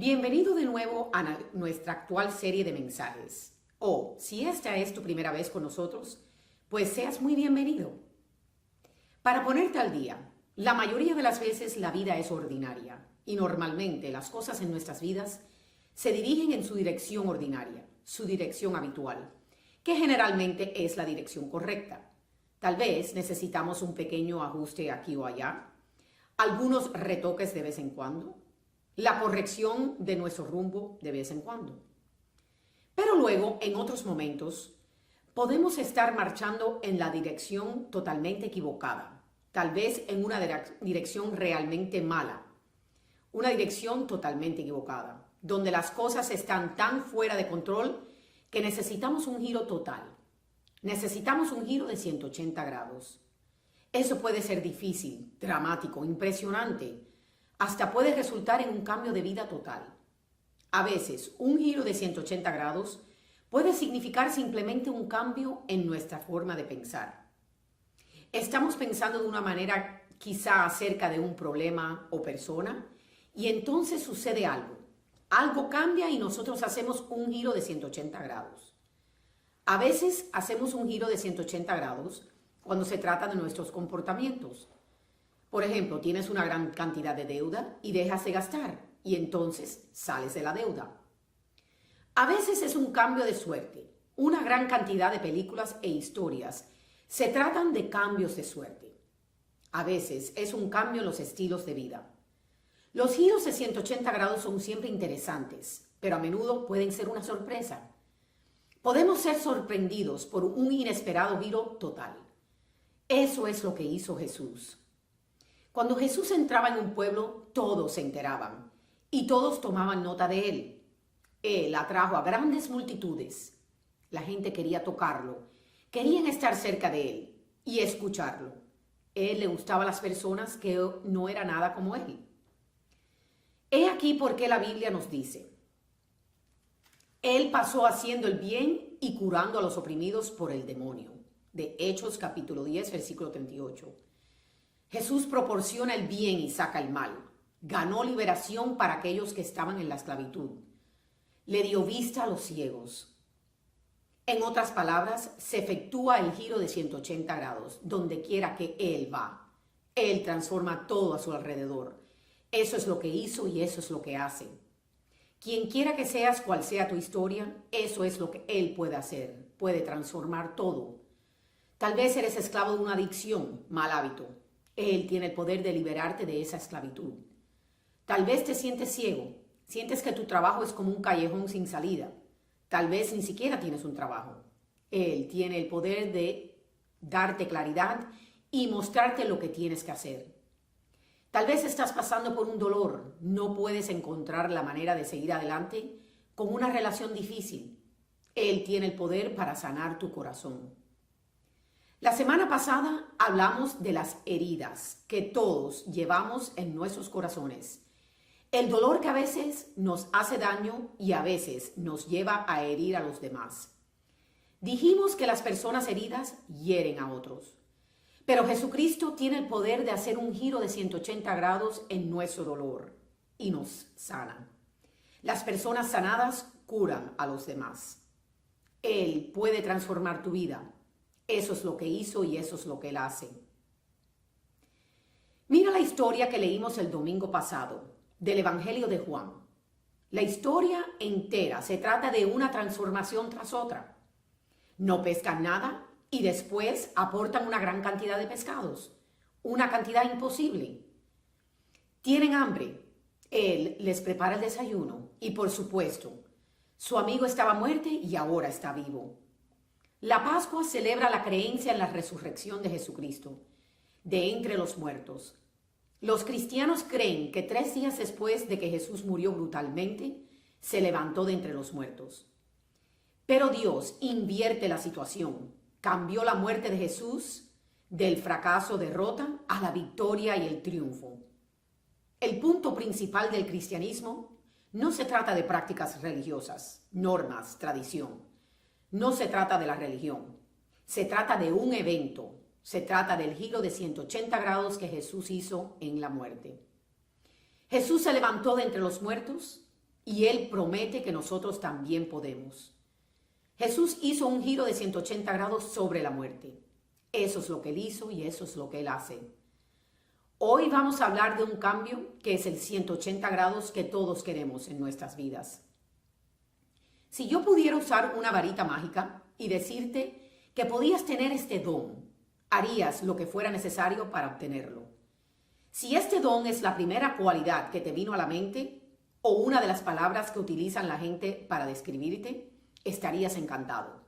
Bienvenido de nuevo a nuestra actual serie de mensajes. O, si esta es tu primera vez con nosotros, pues seas muy bienvenido. Para ponerte al día, la mayoría de las veces la vida es ordinaria y normalmente las cosas en nuestras vidas se dirigen en su dirección ordinaria, su dirección habitual, que generalmente es la dirección correcta. Tal vez necesitamos un pequeño ajuste aquí o allá, algunos retoques de vez en cuando, la corrección de nuestro rumbo de vez en cuando. Pero luego, en otros momentos, podemos estar marchando en la dirección totalmente equivocada, tal vez en una dirección realmente mala, una dirección totalmente equivocada, donde las cosas están tan fuera de control que necesitamos un giro total. Necesitamos un giro de 180 grados. Eso puede ser difícil, dramático, impresionante. Hasta puede resultar en un cambio de vida total. A veces, un giro de 180 grados puede significar simplemente un cambio en nuestra forma de pensar. Estamos pensando de una manera quizá acerca de un problema o persona y entonces sucede algo. Algo cambia y nosotros hacemos un giro de 180 grados. A veces hacemos un giro de 180 grados cuando se trata de nuestros comportamientos. Por ejemplo, tienes una gran cantidad de deuda y dejas de gastar y entonces sales de la deuda. A veces es un cambio de suerte. Una gran cantidad de películas e historias se tratan de cambios de suerte. A veces es un cambio en los estilos de vida. Los giros de 180 grados son siempre interesantes, pero a menudo pueden ser una sorpresa. Podemos ser sorprendidos por un inesperado giro total. Eso es lo que hizo Jesús. Cuando Jesús entraba en un pueblo, todos se enteraban y todos tomaban nota de él. Él atrajo a grandes multitudes. La gente quería tocarlo, querían estar cerca de él y escucharlo. Él le gustaba a las personas que no eran nada como él. He aquí por qué la Biblia nos dice: Él pasó haciendo el bien y curando a los oprimidos por el demonio. De Hechos capítulo 10, versículo 38. Jesús proporciona el bien y saca el mal. Ganó liberación para aquellos que estaban en la esclavitud. Le dio vista a los ciegos. En otras palabras, se efectúa el giro de 180 grados, donde quiera que Él va. Él transforma todo a su alrededor. Eso es lo que hizo y eso es lo que hace. Quien quiera que seas, cual sea tu historia, eso es lo que Él puede hacer. Puede transformar todo. Tal vez eres esclavo de una adicción, mal hábito. Él tiene el poder de liberarte de esa esclavitud. Tal vez te sientes ciego, sientes que tu trabajo es como un callejón sin salida. Tal vez ni siquiera tienes un trabajo. Él tiene el poder de darte claridad y mostrarte lo que tienes que hacer. Tal vez estás pasando por un dolor, no puedes encontrar la manera de seguir adelante con una relación difícil. Él tiene el poder para sanar tu corazón. La semana pasada hablamos de las heridas que todos llevamos en nuestros corazones. El dolor que a veces nos hace daño y a veces nos lleva a herir a los demás. Dijimos que las personas heridas hieren a otros. Pero Jesucristo tiene el poder de hacer un giro de 180 grados en nuestro dolor y nos sana. Las personas sanadas curan a los demás. Él puede transformar tu vida. Eso es lo que hizo y eso es lo que Él hace. Mira la historia que leímos el domingo pasado del Evangelio de Juan. La historia entera se trata de una transformación tras otra. No pescan nada y después aportan una gran cantidad de pescados, una cantidad imposible. Tienen hambre. Él les prepara el desayuno y, por supuesto, su amigo estaba muerto y ahora está vivo. La Pascua celebra la creencia en la resurrección de Jesucristo, de entre los muertos. Los cristianos creen que 3 días después de que Jesús murió brutalmente, se levantó de entre los muertos. Pero Dios invierte la situación, cambió la muerte de Jesús del fracaso, derrota, a la victoria y el triunfo. El punto principal del cristianismo no se trata de prácticas religiosas, normas, tradición. No se trata de la religión, se trata de un evento, se trata del giro de 180 grados que Jesús hizo en la muerte. Jesús se levantó de entre los muertos y Él promete que nosotros también podemos. Jesús hizo un giro de 180 grados sobre la muerte. Eso es lo que Él hizo y eso es lo que Él hace. Hoy vamos a hablar de un cambio que es el 180 grados que todos queremos en nuestras vidas. Si yo pudiera usar una varita mágica y decirte que podías tener este don, harías lo que fuera necesario para obtenerlo. Si este don es la primera cualidad que te vino a la mente o una de las palabras que utilizan la gente para describirte, estarías encantado.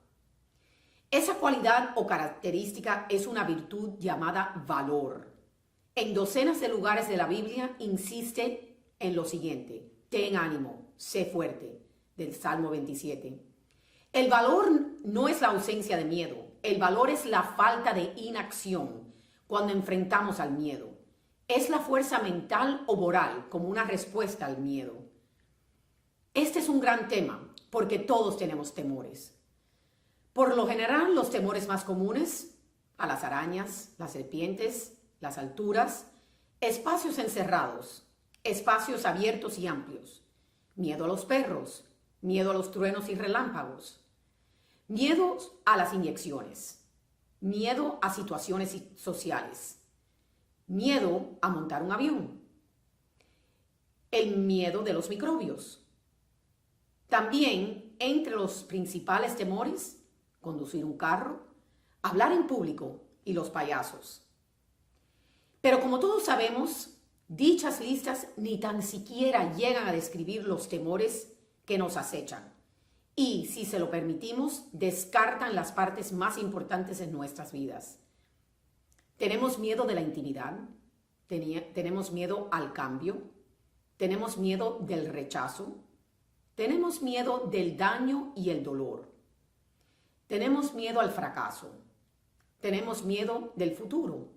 Esa cualidad o característica es una virtud llamada valor. En docenas de lugares de la Biblia insiste en lo siguiente: ten ánimo, sé fuerte, del Salmo 27. El valor no es la ausencia de miedo, el valor es la falta de inacción cuando enfrentamos al miedo. Es la fuerza mental o moral como una respuesta al miedo. Este es un gran tema porque todos tenemos temores. Por lo general, los temores más comunes: a las arañas, las serpientes, las alturas, espacios encerrados, espacios abiertos y amplios, miedo a los perros, miedo a los truenos y relámpagos, miedo a las inyecciones, miedo a situaciones sociales, miedo a montar un avión, el miedo de los microbios. También entre los principales temores: conducir un carro, hablar en público y los payasos. Pero como todos sabemos, dichas listas ni tan siquiera llegan a describir los temores que nos acechan y, si se lo permitimos, descartan las partes más importantes en nuestras vidas. Tenemos miedo de la intimidad, tenemos miedo al cambio, tenemos miedo del rechazo, tenemos miedo del daño y el dolor, tenemos miedo al fracaso, tenemos miedo del futuro,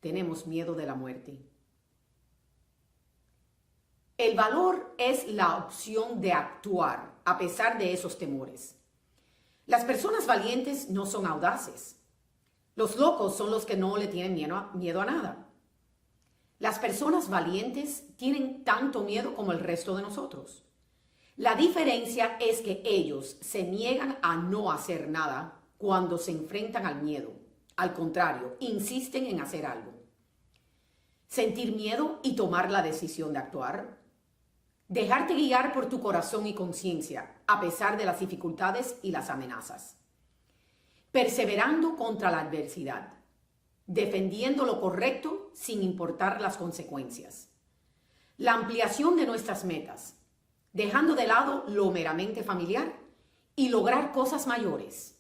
tenemos miedo de la muerte. El valor es la opción de actuar a pesar de esos temores. Las personas valientes no son audaces. Los locos son los que no le tienen miedo a nada. Las personas valientes tienen tanto miedo como el resto de nosotros. La diferencia es que ellos se niegan a no hacer nada cuando se enfrentan al miedo. Al contrario, insisten en hacer algo. Sentir miedo y tomar la decisión de actuar. Dejarte guiar por tu corazón y conciencia, a pesar de las dificultades y las amenazas. Perseverando contra la adversidad. Defendiendo lo correcto sin importar las consecuencias. La ampliación de nuestras metas. Dejando de lado lo meramente familiar y lograr cosas mayores.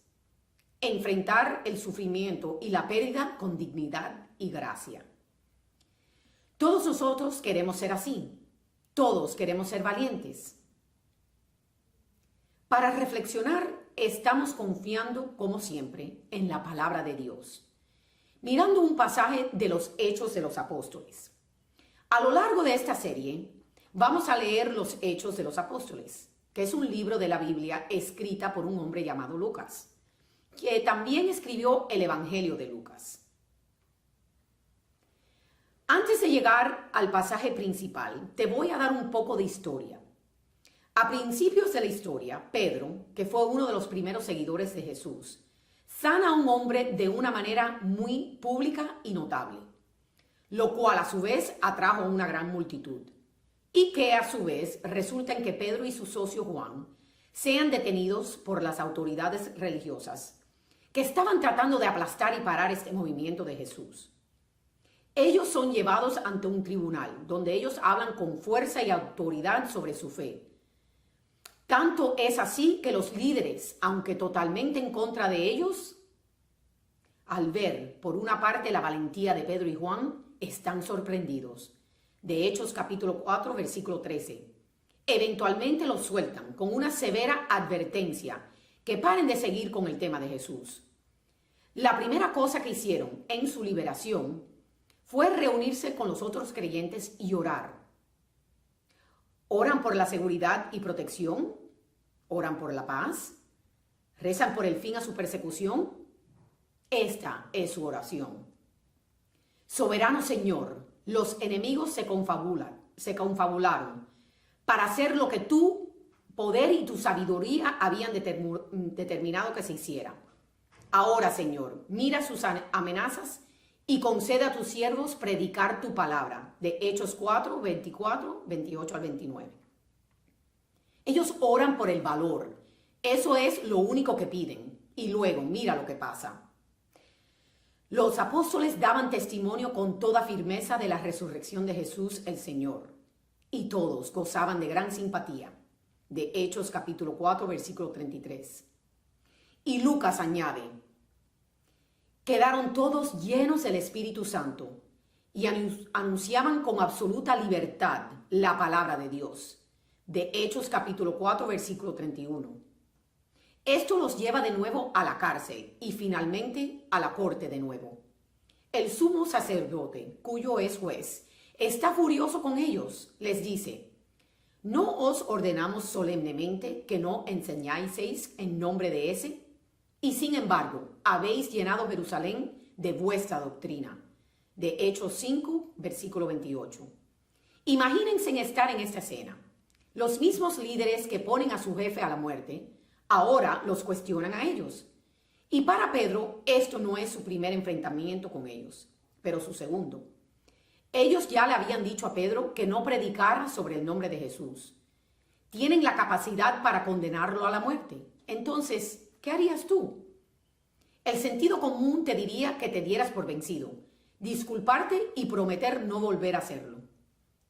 Enfrentar el sufrimiento y la pérdida con dignidad y gracia. Todos nosotros queremos ser así. Todos queremos ser valientes. Para reflexionar, estamos confiando, como siempre, en la palabra de Dios, mirando un pasaje de los Hechos de los Apóstoles. A lo largo de esta serie, vamos a leer los Hechos de los Apóstoles, que es un libro de la Biblia escrita por un hombre llamado Lucas, que también escribió el Evangelio de Lucas. Antes de llegar al pasaje principal, te voy a dar un poco de historia. A principios de la historia, Pedro, que fue uno de los primeros seguidores de Jesús, sana a un hombre de una manera muy pública y notable, lo cual a su vez atrajo a una gran multitud, y que a su vez resulta en que Pedro y su socio Juan sean detenidos por las autoridades religiosas que estaban tratando de aplastar y parar este movimiento de Jesús. Ellos son llevados ante un tribunal donde ellos hablan con fuerza y autoridad sobre su fe. Tanto es así que los líderes, aunque totalmente en contra de ellos, al ver por una parte la valentía de Pedro y Juan, están sorprendidos. De Hechos capítulo 4, versículo 13. Eventualmente los sueltan con una severa advertencia que paren de seguir con el tema de Jesús. La primera cosa que hicieron en su liberación fue reunirse con los otros creyentes y orar. Oran por la seguridad y protección, oran por la paz, rezan por el fin a su persecución. Esta es su oración. Soberano Señor, los enemigos se confabularon para hacer lo que tu poder y tu sabiduría habían determinado que se hiciera. Ahora, Señor, mira sus amenazas y concede a tus siervos predicar tu palabra. De Hechos 4, 24, 28 al 29. Ellos oran por el valor. Eso es lo único que piden. Y luego, mira lo que pasa. Los apóstoles daban testimonio con toda firmeza de la resurrección de Jesús el Señor. Y todos gozaban de gran simpatía. De Hechos capítulo 4, versículo 33. Y Lucas añade, quedaron todos llenos del Espíritu Santo y anunciaban con absoluta libertad la palabra de Dios. De Hechos capítulo 4, versículo 31. Esto los lleva de nuevo a la cárcel y finalmente a la corte de nuevo. El sumo sacerdote, cuyo es juez, está furioso con ellos. Les dice, ¿no os ordenamos solemnemente que no enseñáis en nombre de ese? Y sin embargo, habéis llenado Jerusalén de vuestra doctrina. De Hechos 5, versículo 28. Imagínense estar en esta escena. Los mismos líderes que ponen a su jefe a la muerte, ahora los cuestionan a ellos. Y para Pedro, esto no es su primer enfrentamiento con ellos, pero su segundo. Ellos ya le habían dicho a Pedro que no predicara sobre el nombre de Jesús. Tienen la capacidad para condenarlo a la muerte. Entonces, ¿qué harías tú? El sentido común te diría que te dieras por vencido, disculparte y prometer no volver a hacerlo.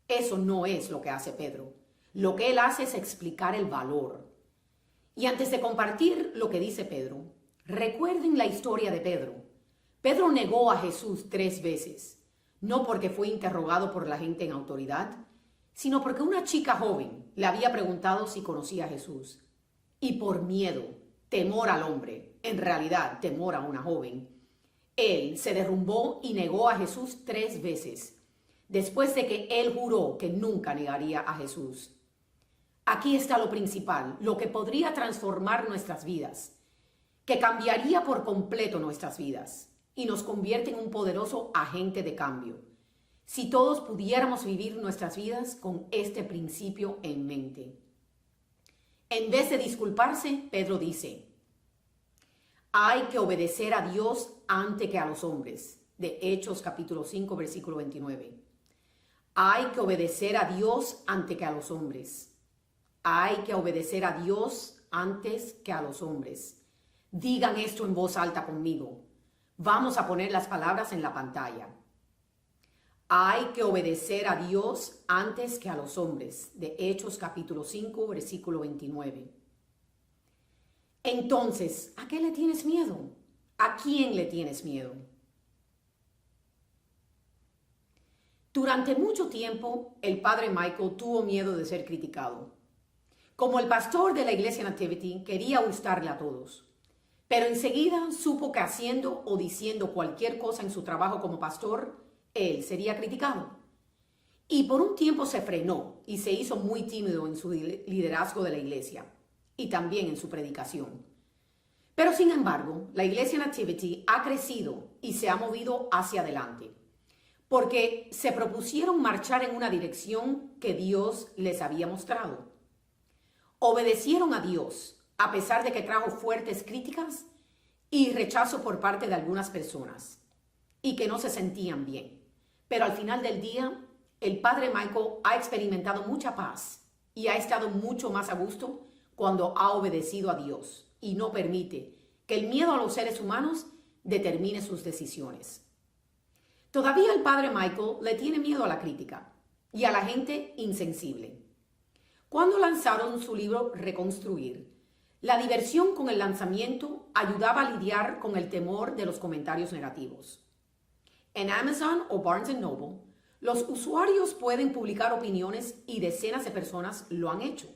Eso no es lo que hace Pedro. Lo que él hace es explicar el valor. Y antes de compartir lo que dice Pedro, recuerden la historia de Pedro. Pedro negó a Jesús 3 veces, no porque fue interrogado por la gente en autoridad, sino porque una chica joven le había preguntado si conocía a Jesús. Y por miedo, temor al hombre, en realidad temor a una joven, él se derrumbó y negó a Jesús 3 veces, después de que él juró que nunca negaría a Jesús. Aquí está lo principal, lo que podría transformar nuestras vidas, que cambiaría por completo nuestras vidas y nos convierte en un poderoso agente de cambio. Si todos pudiéramos vivir nuestras vidas con este principio en mente. En vez de disculparse, Pedro dice, hay que obedecer a Dios antes que a los hombres. De Hechos capítulo 5, versículo 29. Hay que obedecer a Dios antes que a los hombres. Hay que obedecer a Dios antes que a los hombres. Digan esto en voz alta conmigo. Vamos a poner las palabras en la pantalla. Hay que obedecer a Dios antes que a los hombres. De Hechos capítulo 5, versículo 29. Entonces, ¿a qué le tienes miedo? ¿A quién le tienes miedo? Durante mucho tiempo, el padre Michael tuvo miedo de ser criticado. Como el pastor de la iglesia Nativity, quería gustarle a todos. Pero enseguida supo que haciendo o diciendo cualquier cosa en su trabajo como pastor, él sería criticado. Y por un tiempo se frenó y se hizo muy tímido en su liderazgo de la iglesia y también en su predicación. Pero sin embargo, la iglesia Nativity ha crecido y se ha movido hacia adelante, porque se propusieron marchar en una dirección que Dios les había mostrado. Obedecieron a Dios, a pesar de que trajo fuertes críticas y rechazo por parte de algunas personas, y que no se sentían bien. Pero al final del día, el padre Michael ha experimentado mucha paz y ha estado mucho más a gusto cuando ha obedecido a Dios y no permite que el miedo a los seres humanos determine sus decisiones. Todavía el padre Michael le tiene miedo a la crítica y a la gente insensible. Cuando lanzaron su libro Reconstruir, la diversión con el lanzamiento ayudaba a lidiar con el temor de los comentarios negativos. En Amazon o Barnes & Noble, los usuarios pueden publicar opiniones y decenas de personas lo han hecho.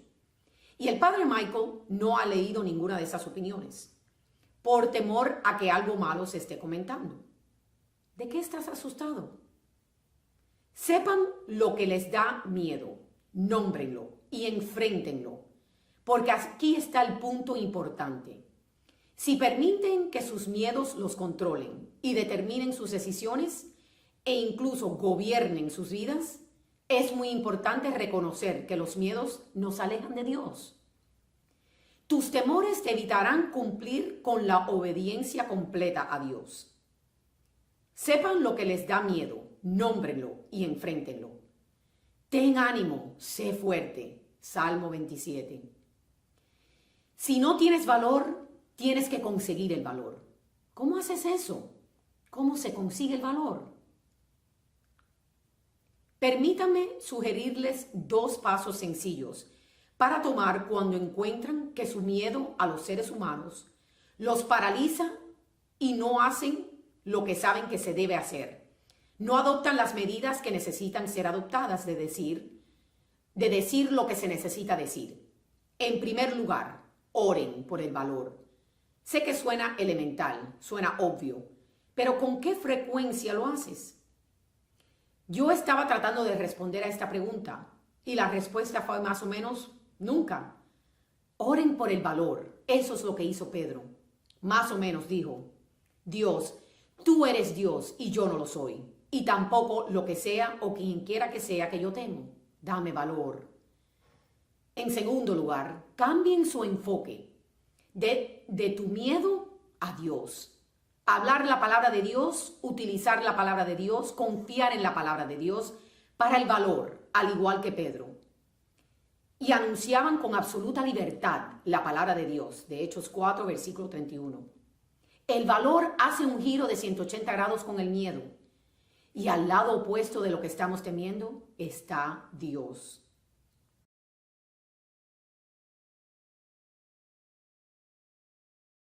Y el padre Michael no ha leído ninguna de esas opiniones, por temor a que algo malo se esté comentando. ¿De qué estás asustado? Sepan lo que les da miedo, nómbrenlo y enfréntenlo, porque aquí está el punto importante. Si permiten que sus miedos los controlen y determinen sus decisiones e incluso gobiernen sus vidas, es muy importante reconocer que los miedos nos alejan de Dios. Tus temores te evitarán cumplir con la obediencia completa a Dios. Sepan lo que les da miedo, nómbrenlo y enfréntenlo. Ten ánimo, sé fuerte. Salmo 27. Si no tienes valor, tienes que conseguir el valor. ¿Cómo haces eso? ¿Cómo se consigue el valor? Permítanme sugerirles 2 pasos sencillos para tomar cuando encuentran que su miedo a los seres humanos los paraliza y no hacen lo que saben que se debe hacer. No adoptan las medidas que necesitan ser adoptadas de decir lo que se necesita decir. En primer lugar, oren por el valor. Sé que suena elemental, suena obvio, pero ¿con qué frecuencia lo haces? Yo estaba tratando de responder a esta pregunta y la respuesta fue más o menos nunca. Oren por el valor. Eso es lo que hizo Pedro. Más o menos dijo: Dios, tú eres Dios y yo no lo soy. Y tampoco lo que sea o quien quiera que sea que yo temo. Dame valor. En segundo lugar, cambien su enfoque de tu miedo a Dios. Hablar la palabra de Dios, utilizar la palabra de Dios, confiar en la palabra de Dios para el valor, al igual que Pedro. Y anunciaban con absoluta libertad la palabra de Dios, de Hechos 4, versículo 31. El valor hace un giro de 180 grados con el miedo. Y al lado opuesto de lo que estamos temiendo está Dios.